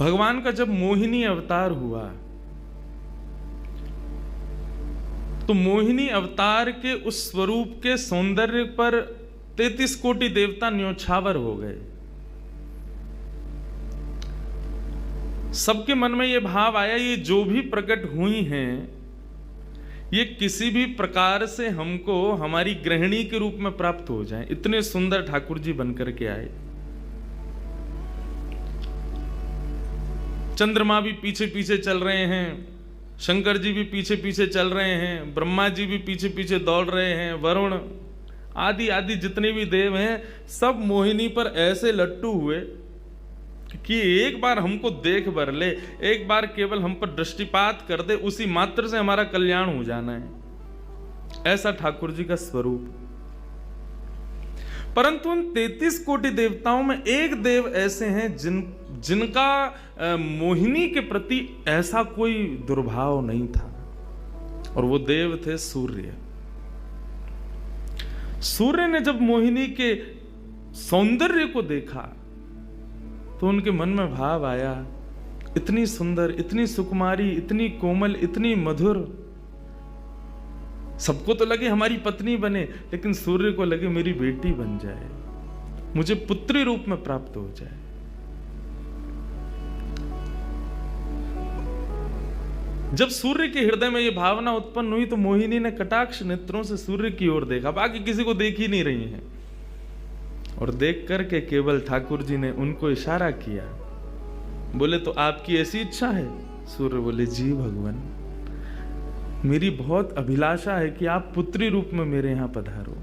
भगवान का जब मोहिनी अवतार हुआ तो मोहिनी अवतार के उस स्वरूप के सौंदर्य पर 33 कोटि देवता न्योछावर हो गए। सबके मन में यह भाव आया, ये जो भी प्रकट हुई हैं ये किसी भी प्रकार से हमको हमारी गृहिणी के रूप में प्राप्त हो जाएं। इतने सुंदर ठाकुर जी बनकर के आए। चंद्रमा भी पीछे पीछे चल रहे हैं, शंकर जी भी पीछे पीछे चल रहे हैं, ब्रह्मा जी भी पीछे पीछे दौड़ रहे हैं, वरुण आदि आदि जितने भी देव हैं सब मोहिनी पर ऐसे लट्टू हुए कि एक बार हमको देख बर ले, एक बार केवल हम पर दृष्टिपात कर दे, उसी मात्र से हमारा कल्याण हो जाना है। ऐसा ठाकुर जी का स्वरूप। परंतु उन 33 कोटि देवताओं में एक देव ऐसे हैं जिनका मोहिनी के प्रति ऐसा कोई दुर्भाव नहीं था, और वो देव थे सूर्य। सूर्य ने जब मोहिनी के सौंदर्य को देखा तो उनके मन में भाव आया, इतनी सुंदर, इतनी सुकुमारी, इतनी कोमल, इतनी मधुर। सबको तो लगे हमारी पत्नी बने, लेकिन सूर्य को लगे मेरी बेटी बन जाए, मुझे पुत्री रूप में प्राप्त हो जाए। जब सूर्य के हृदय में यह भावना उत्पन्न हुई तो मोहिनी ने कटाक्ष नेत्रों से सूर्य की ओर देखा, बाकी किसी को देख ही नहीं रही हैं, और देख करके केवल ठाकुर जी ने उनको इशारा किया। बोले तो आपकी ऐसी इच्छा है? सूर्य बोले जी भगवान, मेरी बहुत अभिलाषा है कि आप पुत्री रूप में मेरे यहां पधारो।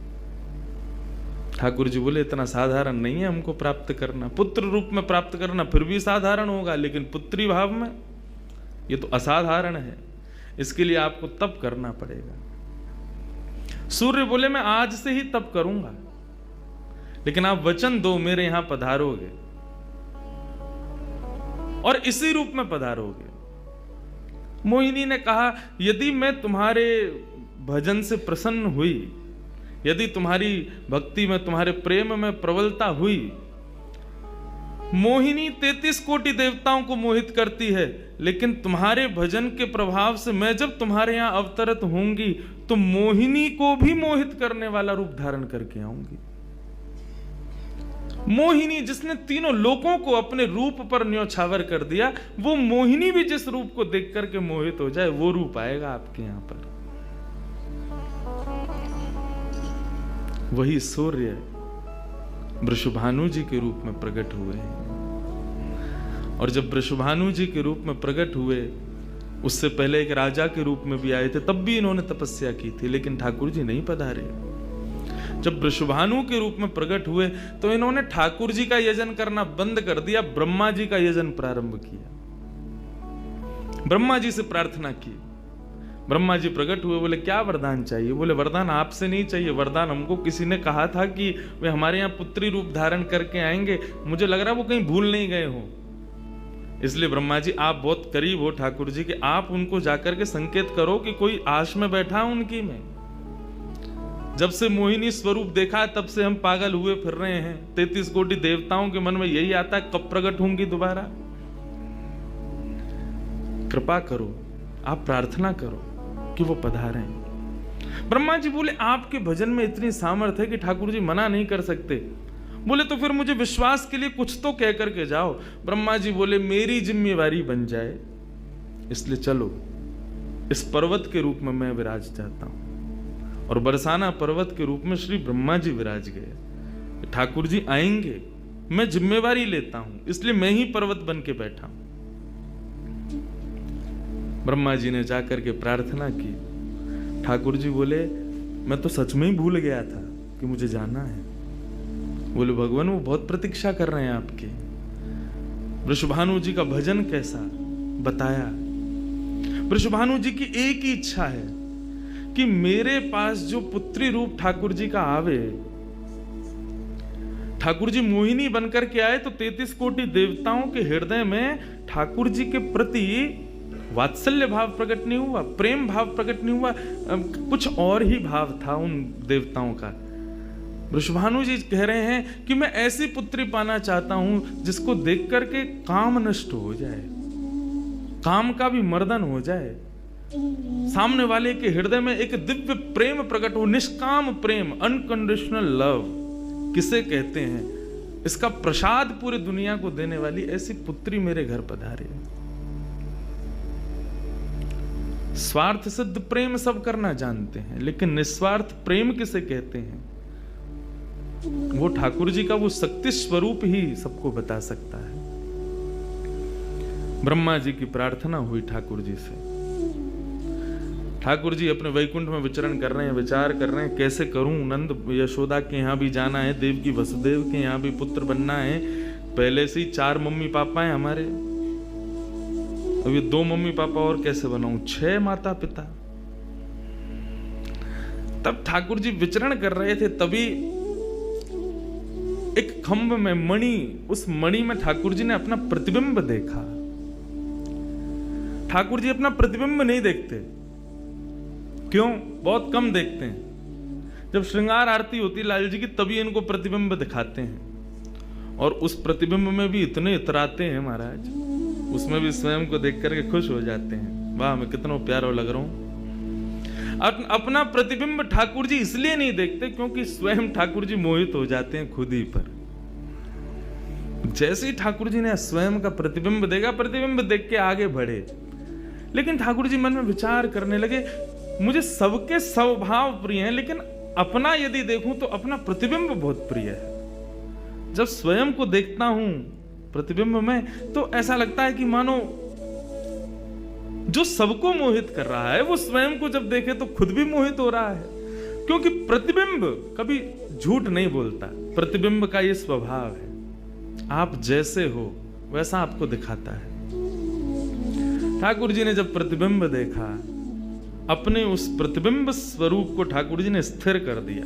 ठाकुर जी बोले इतना साधारण नहीं है हमको प्राप्त करना, पुत्र रूप में प्राप्त करना फिर भी साधारण होगा, लेकिन पुत्री भाव में ये तो असाधारण है, इसके लिए आपको तप करना पड़ेगा। सूर्य बोले मैं आज से ही तप करूंगा, लेकिन आप वचन दो मेरे यहां पधारोगे और इसी रूप में पधारोगे। मोहिनी ने कहा यदि मैं तुम्हारे भजन से प्रसन्न हुई, यदि तुम्हारी भक्ति में, तुम्हारे प्रेम में प्रबलता हुई, मोहिनी 33 कोटि देवताओं को मोहित करती है, लेकिन तुम्हारे भजन के प्रभाव से मैं जब तुम्हारे यहां अवतरित होंगी तो मोहिनी को भी मोहित करने वाला रूप धारण करके आऊंगी। मोहिनी जिसने तीनों लोकों को अपने रूप पर न्योछावर कर दिया, वो मोहिनी भी जिस रूप को देख करके मोहित हो जाए, वो रूप आएगा आपके यहां पर। वही सूर्य वृषभानु जी के रूप में प्रकट हुए हैं। और जब वृषभानु जी के रूप में प्रकट हुए, उससे पहले एक राजा के रूप में भी आए थे, तब भी इन्होंने तपस्या की थी, लेकिन ठाकुर जी नहीं पधारे। जब वृषभानु के रूप में प्रकट हुए तो इन्होंने ठाकुर जी का यजन करना बंद कर दिया, ब्रह्मा जी का यजन प्रारंभ किया, ब्रह्मा जी से प्रार्थना की। ब्रह्मा जी प्रकट हुए, बोले क्या वरदान चाहिए? बोले वरदान आपसे नहीं चाहिए, वरदान हमको किसी ने कहा था कि वे हमारे यहाँ पुत्री रूप धारण करके आएंगे, मुझे लग रहा है वो कहीं भूल नहीं गए हो, इसलिए ब्रह्मा जी आप बहुत करीब हो ठाकुर जी के, आप उनको जाकर के संकेत करो कि कोई आश में बैठा उनकी में। जब से मोहिनी स्वरूप देखा तब से हम पागल हुए फिर रहे हैं। 33 कोटि देवताओं के मन में यही आता है कब प्रकट होंगी दोबारा। कृपा करो, आप प्रार्थना करो कि वो पधारें। ब्रह्मा जी बोले आपके भजन में इतनी सामर्थ्य है कि ठाकुर जी मना नहीं कर सकते। बोले तो फिर मुझे विश्वास के लिए कुछ तो कह करके जाओ। ब्रह्मा जी बोले मेरी जिम्मेवारी बन जाए, इसलिए चलो इस पर्वत के रूप में मैं विराज जाता हूं। और बरसाना पर्वत के रूप में श्री ब्रह्मा जी विराज गए। ठाकुर जी आएंगे, मैं जिम्मेवारी लेता हूं, इसलिए मैं ही पर्वत बन के बैठा हूं। ब्रह्मा जी ने जाकर के प्रार्थना की। ठाकुर जी बोले मैं तो सच में ही भूल गया था कि मुझे जाना है। बोले भगवान वो बहुत प्रतीक्षा कर रहे हैं आपकी। वृषभानु जी का भजन कैसा बताया। वृषभानु जी की एक ही इच्छा है कि मेरे पास जो पुत्री रूप ठाकुर जी का आवे, ठाकुर जी मोहिनी बनकर के आए तो 33 कोटि देवताओं के हृदय में ठाकुर जी के प्रति वात्सल्य भाव प्रकट नहीं हुआ, प्रेम भाव प्रकट नहीं हुआ, कुछ और ही भाव था उन देवताओं का। वृषभानु जी कह रहे हैं कि मैं ऐसी पुत्री पाना चाहता हूं जिसको देख करके काम नष्ट हो जाए, काम का भी मर्दन हो जाए, सामने वाले के हृदय में एक दिव्य प्रेम प्रकट हो, निष्काम प्रेम, अनकंडीशनल लव किसे कहते हैं, इसका प्रसाद पूरी दुनिया को देने वाली ऐसी पुत्री मेरे घर पधारे। स्वार्थ सिद्ध प्रेम सब करना जानते हैं, लेकिन निस्वार्थ प्रेम किसे कहते हैं, वो ठाकुर जी का वो शक्ति स्वरूप ही सबको बता सकता है। ब्रह्मा जी की प्रार्थना हुई ठाकुर जी से। ठाकुर जी अपने वैकुंठ में विचरण कर रहे हैं, विचार कर रहे हैं कैसे करूं, नंद यशोदा के यहां भी जाना है, देवकी वसुदेव के यहां भी पुत्र बनना है, पहले से ही 4 मम्मी पापा हैं हमारे, अब ये 2 मम्मी पापा और कैसे बनाऊं, 6 माता पिता। तब ठाकुर जी विचरण कर रहे थे, तभी एक खंभ में मणि, उस मणि में ठाकुर जी ने अपना प्रतिबिंब देखा। ठाकुर जी अपना प्रतिबिंब नहीं देखते, क्यों? बहुत कम देखते हैं। जब श्रृंगार आरती होती लाल जी की तभी इनको प्रतिबिंब दिखाते हैं, और उस प्रतिबिंब में भी इतने इतराते हैं महाराज, उसमें भी स्वयं को देख करके खुश हो जाते हैं, वाह मैं कितना प्यारा लग रहा हूं। अपना प्रतिबिंब ठाकुर जी इसलिए नहीं देखते क्योंकि स्वयं ठाकुर जी मोहित हो जाते हैं खुद ही पर। जैसे ही ठाकुर जी ने स्वयं का प्रतिबिंब देखा, प्रतिबिंब देख के आगे बढ़े, लेकिन ठाकुर जी मन में विचार करने लगे, मुझे सबके स्वभाव प्रिय हैं, लेकिन अपना यदि देखूं तो अपना प्रतिबिंब बहुत प्रिय है। जब स्वयं को देखता हूं प्रतिबिंब में तो ऐसा लगता है कि मानो जो सबको मोहित कर रहा है वो स्वयं को जब देखे तो खुद भी मोहित हो रहा है, क्योंकि प्रतिबिंब कभी झूठ नहीं बोलता। प्रतिबिंब का ये स्वभाव है, आप जैसे हो वैसा आपको दिखाता है। ठाकुर जी ने जब प्रतिबिंब देखा, अपने उस प्रतिबिंब स्वरूप को ठाकुर जी ने स्थिर कर दिया।